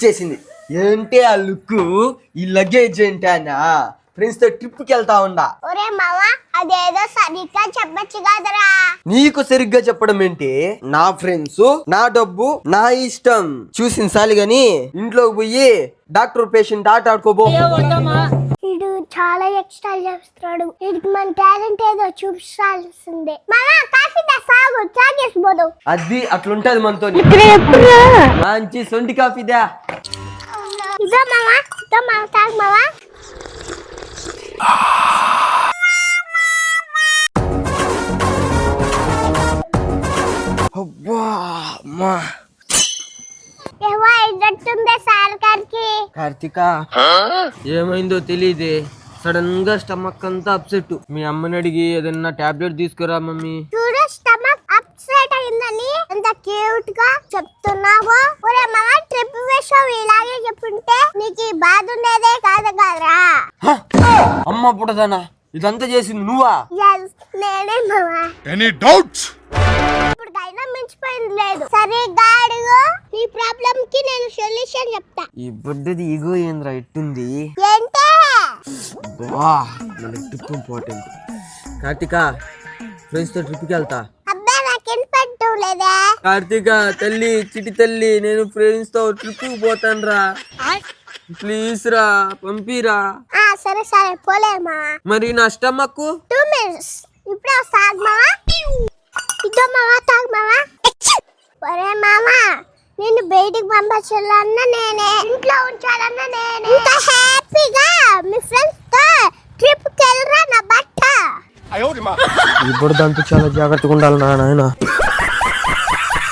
వచ్చేసింది. ఏంటి ఆ లుక్, ఈ లగేజ్ ఏంటన్నా? ఫ్రెండ్స్ తో ట్రిప్ కి వెళ్తా ఉండా. ఒరే మావా, అదేదో సరిగ్గా చెప్పచ్చు కదరా. నీకు సరిగ్గా చెప్పడం ఏంటి? నా ఫ్రెండ్స్, నా డబ్బు, నా ఇష్టం. చూసిన సాలి గాని ఇంట్లోకి పోయి డాక్టర్ పేషెంట్ ఆట ఆడుకోబో. వీడు చాలా ఎక్స్ట్రా చేస్తున్నాడు. వీడికి మన టాలెంట్ ఏదో చూపించాల్సిందే. మావా కాఫీ దా సాగు తాగేసిపోదు. అది అట్లుంటది మనతో. మంచి సొంటి కాఫీదా. ఇదో మావా, ఇదో మావా, తాగు మావా. అబ్బా అమ్మా, ఏవో ఇదట్టుందే సార్ గారికి. కార్తిక ఏమైందో తెలియదే, సడన్ గా స్టమక్ అంతా అప్సెట్. మీ అమ్మని అడిగి ఏదన్నా టాబ్లెట్ తీసుకురా మమ్మీ. చూడు స్టమక్ అప్సెట్ అయిందని ఎంత క్యూట్ గా చెప్తున్నావో. ఒరే మావా, ట్రిప్ వేసావు ఇలాగే చెప్పుంటే నీకు ఈ బాధ ఉండేదే కాదు కదరా. అమ్మ పుట్టదానా, ఇదంతా చేసింది నువ్వా? Yes, నేనే మావా. Any doubts? ఇప్పుడుకైనా మించిపోయింది లేదు. సరిగ్గా అడుగు, నీ ప్రాబ్లం కి నేను సొల్యూషన్ చెప్తా. ఈ బుడ్డది ఇగో ఏంద్రా ఇట్టుంది. ఏంటే? బా, మన ట్రిప్ ఇంపార్టెంట్. కార్తిక ఫ్రెండ్స్ తో ట్రిప్ కి వెళ్తా. అబ్బా నాకేం పట్టు లేదా? కార్తిక తల్లి, చిటి తల్లి, నేను ఫ్రెండ్స్ తో ట్రిప్ కి పోతాను రా. ప్లీజ్ రా, పంపిరా. సరే సరే పోలేమా. మరి నా స్టమక్ 2 minutes ఇప్పుడే వస్తాగు మావా. ఇదో మావా, తాగు మావా. ఒరే మావా, నేను బయటికి పంపించాలన్నా నేనే, ఇంట్లో ఉంచాలన్నా నేనే. ఇంత హ్యాపీగా మీ ఫ్రెండ్స్ తో ట్రిప్ కి వెళ్ళరా నా బట్ట. ఇప్పుడు దాంతో చాలా జాగ్రత్తగా ఉండాలి నాయన.